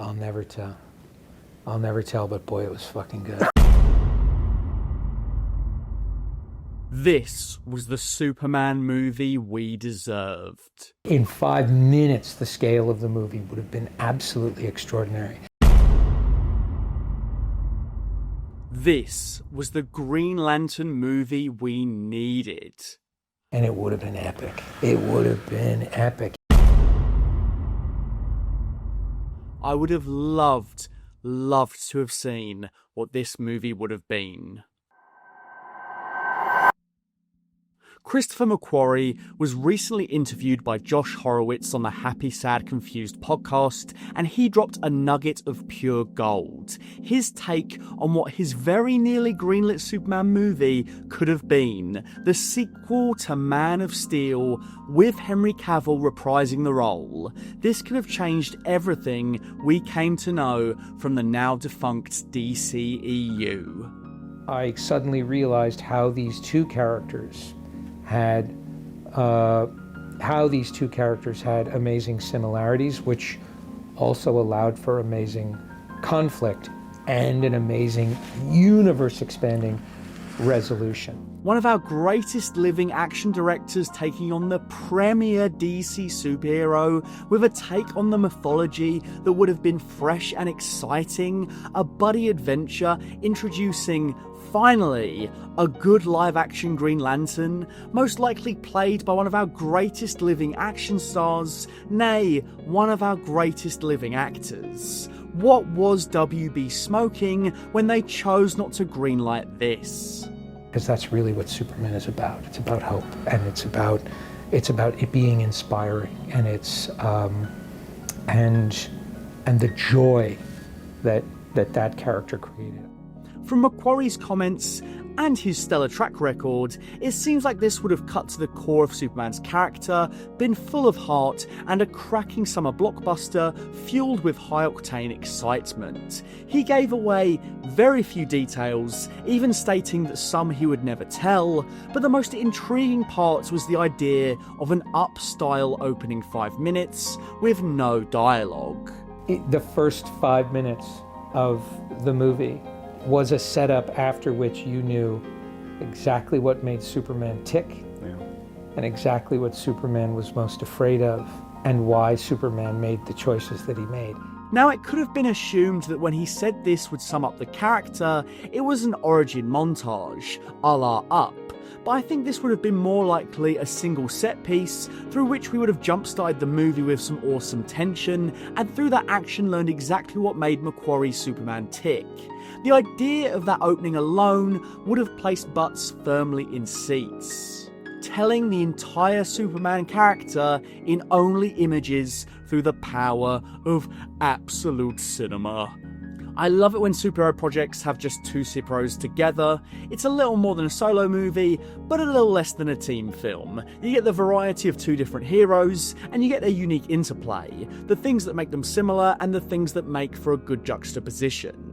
I'll never tell. I'll never tell, but boy, it was fucking good. This was the Superman movie we deserved. In 5 minutes, the scale of the movie would have been absolutely extraordinary. This was the Green Lantern movie we needed. And it would have been epic. It would have been epic. I would have loved to have seen what this movie would have been. Christopher McQuarrie was recently interviewed by Josh Horowitz on the Happy, Sad, Confused podcast, and he dropped a nugget of pure gold. His take on what his very nearly greenlit Superman movie could have been, the sequel to Man of Steel, with Henry Cavill reprising the role. This could have changed everything we came to know from the now defunct DCEU. I suddenly realized how these two characters had amazing similarities, which also allowed for amazing conflict and an amazing universe-expanding resolution. One of our greatest living action directors taking on the premier DC superhero with a take on the mythology that would have been fresh and exciting, a buddy adventure introducing, finally, a good live-action Green Lantern, most likely played by one of our greatest living action stars, nay, one of our greatest living actors. What was WB smoking when they chose not to greenlight this? Because that's really what Superman is about. It's about hope, and it's about it being inspiring, and it's and the joy that character created. From McQuarrie's comments and his stellar track record, it seems like this would have cut to the core of Superman's character, been full of heart, and a cracking summer blockbuster fueled with high-octane excitement. He gave away very few details, even stating that some he would never tell, but the most intriguing part was the idea of an up-style opening 5 minutes with no dialogue. The first 5 minutes of the movie was a setup after which you knew exactly what made Superman tick, and exactly what Superman was most afraid of, and why Superman made the choices that he made. Now, it could have been assumed that when he said this would sum up the character, it was an origin montage, a la Up. But I think this would have been more likely a single set piece through which we would have jump-started the movie with some awesome tension, and through that action learned exactly what made McQuarrie's Superman tick. The idea of that opening alone would have placed butts firmly in seats, telling the entire Superman character in only images through the power of absolute cinema. I love it when superhero projects have just two superheroes together. It's a little more than a solo movie, but a little less than a team film. You get the variety of two different heroes, and you get their unique interplay, the things that make them similar and the things that make for a good juxtaposition.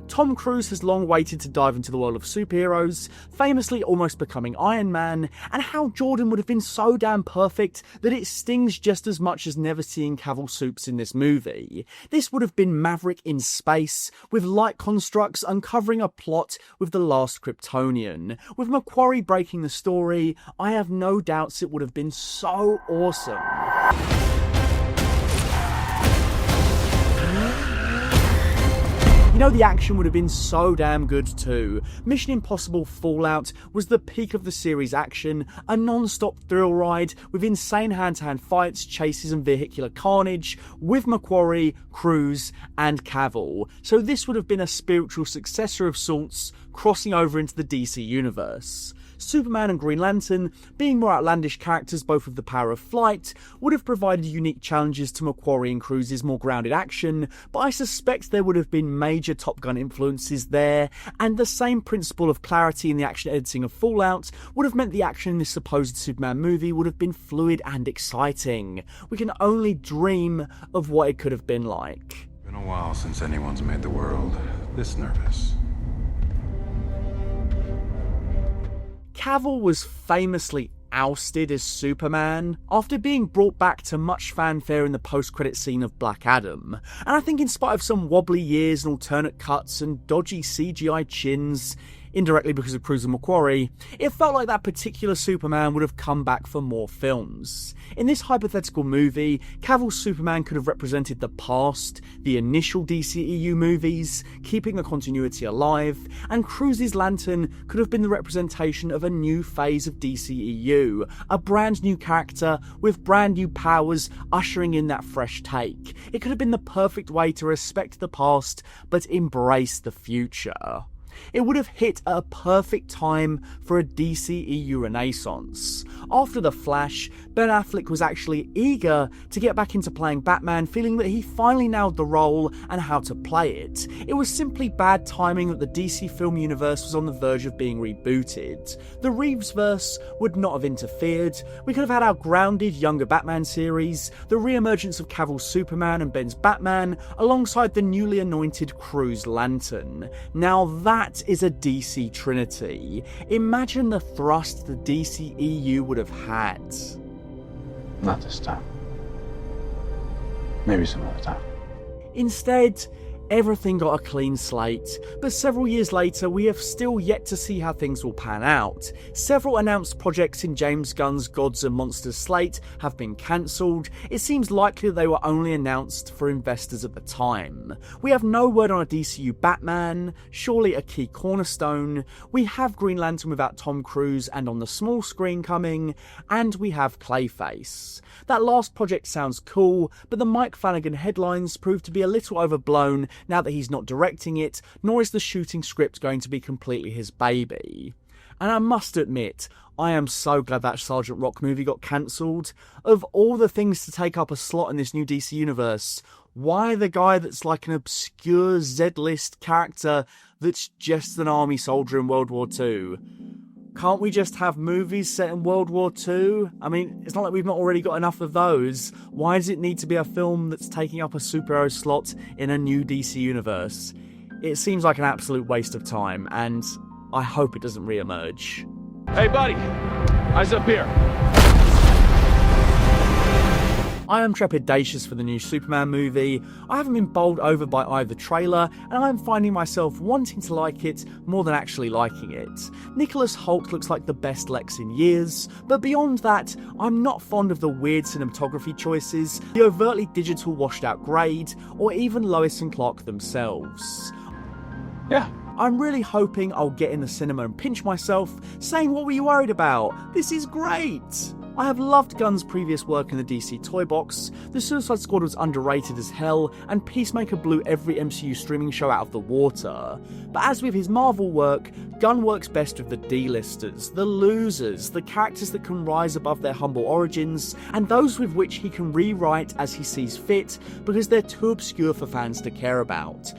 Tom Cruise has long waited to dive into the world of superheroes, famously almost becoming Iron Man, and Hal Jordan would have been so damn perfect that it stings just as much as never seeing Cavill soups in this movie. This would have been Maverick in space, with light constructs uncovering a plot with the last Kryptonian. With McQuarrie breaking the story, I have no doubts it would have been so awesome. You know, the action would have been so damn good too. Mission Impossible Fallout was the peak of the series' action, a non-stop thrill ride with insane hand-to-hand fights, chases and vehicular carnage, with McQuarrie, Cruise and Cavill. So this would have been a spiritual successor of sorts, crossing over into the DC universe. Superman and Green Lantern, being more outlandish characters both with the power of flight, would have provided unique challenges to McQuarrie and Cruise's more grounded action, but I suspect there would have been major Top Gun influences there, and the same principle of clarity in the action editing of Fallout would have meant the action in this supposed Superman movie would have been fluid and exciting. We can only dream of what it could have been like. It's been a while since anyone's made the world this nervous. Cavill was famously ousted as Superman after being brought back to much fanfare in the post-credit scene of Black Adam. And I think in spite of some wobbly years and alternate cuts and dodgy CGI chins, indirectly because of Cruise and McQuarrie, it felt like that particular Superman would have come back for more films. In this hypothetical movie, Cavill's Superman could have represented the past, the initial DCEU movies, keeping the continuity alive, and Cruise's Lantern could have been the representation of a new phase of DCEU, a brand new character with brand new powers ushering in that fresh take. It could have been the perfect way to respect the past but embrace the future. It would have hit at a perfect time for a DCEU renaissance. After The Flash, Ben Affleck was actually eager to get back into playing Batman, feeling that he finally nailed the role and how to play it. It was simply bad timing that the DC film universe was on the verge of being rebooted. The Reeves-verse would not have interfered. We could have had our grounded younger Batman series, the re-emergence of Cavill's Superman and Ben's Batman, alongside the newly anointed Cruise Lantern. Now that is a DC trinity. Imagine the thrust the DCEU would have had. Not this time. Maybe some other time. Instead, everything got a clean slate, but several years later we have still yet to see how things will pan out. Several announced projects in James Gunn's Gods and Monsters slate have been cancelled. It seems likely they were only announced for investors at the time. We have no word on a DCU Batman, surely a key cornerstone. We have Green Lantern without Tom Cruise and on the small screen coming, and we have Clayface. That last project sounds cool, but the Mike Flanagan headlines prove to be a little overblown now that he's not directing it, nor is the shooting script going to be completely his baby. And I must admit, I am so glad that Sergeant Rock movie got cancelled. Of all the things to take up a slot in this new DC universe, why the guy that's like an obscure Z-list character that's just an army soldier in World War II? Can't we just have movies set in World War II? I mean, it's not like we've not already got enough of those. Why does it need to be a film that's taking up a superhero slot in a new DC universe? It seems like an absolute waste of time, and I hope it doesn't re-emerge. Hey buddy, eyes up here. I am trepidatious for the new Superman movie. I haven't been bowled over by either trailer, and I am finding myself wanting to like it more than actually liking it. Nicholas Hoult looks like the best Lex in years, but beyond that, I'm not fond of the weird cinematography choices, the overtly digital washed out grade, or even Lois and Clark themselves. Yeah. I'm really hoping I'll get in the cinema and pinch myself, saying, "What were you worried about? This is great!" I have loved Gunn's previous work in the DC toy box. The Suicide Squad was underrated as hell, and Peacemaker blew every MCU streaming show out of the water. But as with his Marvel work, Gunn works best with the D-listers, the losers, the characters that can rise above their humble origins, and those with which he can rewrite as he sees fit, because they're too obscure for fans to care about.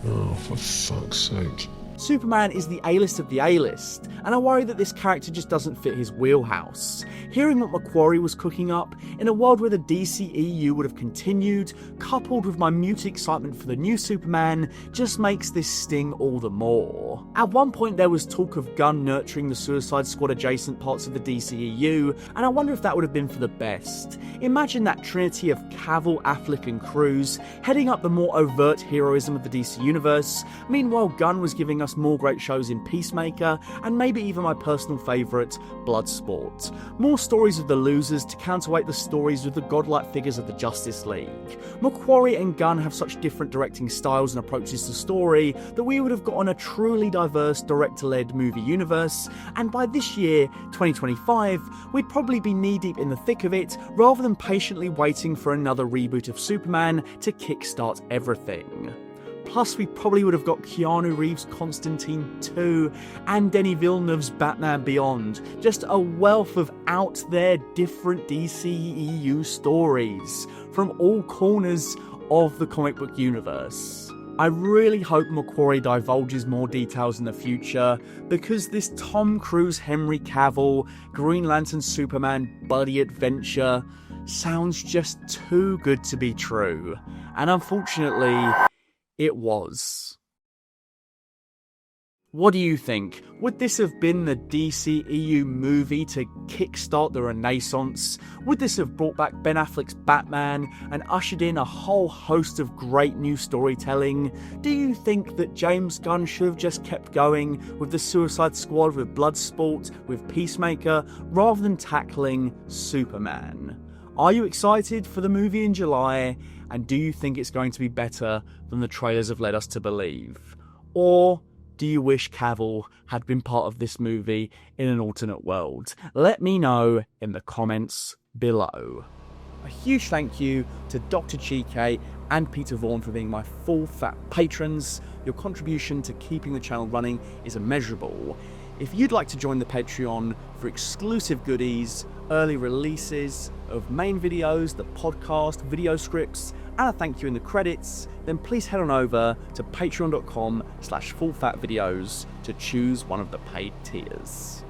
Oh, for fuck's sake. Superman is the A-list of the A-list, and I worry that this character just doesn't fit his wheelhouse. Hearing what McQuarrie was cooking up, in a world where the DCEU would have continued, coupled with my muted excitement for the new Superman, just makes this sting all the more. At one point there was talk of Gunn nurturing the Suicide Squad adjacent parts of the DCEU, and I wonder if that would have been for the best. Imagine that trinity of Cavill, Affleck and Cruise heading up the more overt heroism of the DC universe, meanwhile Gunn was giving us more great shows in Peacemaker, and maybe even my personal favourite, Bloodsport. More stories of the losers to counterweight the stories of the godlike figures of the Justice League. McQuarrie and Gunn have such different directing styles and approaches to story that we would have gotten a truly diverse director-led movie universe, and by this year, 2025, we'd probably be knee-deep in the thick of it, rather than patiently waiting for another reboot of Superman to kickstart everything. Plus, we probably would have got Keanu Reeves' Constantine 2 and Denis Villeneuve's Batman Beyond. Just a wealth of out-there different DCEU stories from all corners of the comic book universe. I really hope McQuarrie divulges more details in the future, because this Tom Cruise, Henry Cavill, Green Lantern Superman buddy adventure sounds just too good to be true. And unfortunately, it was. What do you think? Would this have been the DCEU movie to kickstart the Renaissance? Would this have brought back Ben Affleck's Batman and ushered in a whole host of great new storytelling? Do you think that James Gunn should have just kept going with the Suicide Squad, with Bloodsport, with Peacemaker, rather than tackling Superman? Are you excited for the movie in July? And do you think it's going to be better than the trailers have led us to believe? Or do you wish Cavill had been part of this movie in an alternate world? Let me know in the comments below. A huge thank you to Dr. Chike and Peter Vaughan for being my full fat patrons. Your contribution to keeping the channel running is immeasurable. If you'd like to join the Patreon for exclusive goodies, early releases of main videos, the podcast, video scripts, and a thank you in the credits, then please head on over to patreon.com/fullfatvideos to choose one of the paid tiers.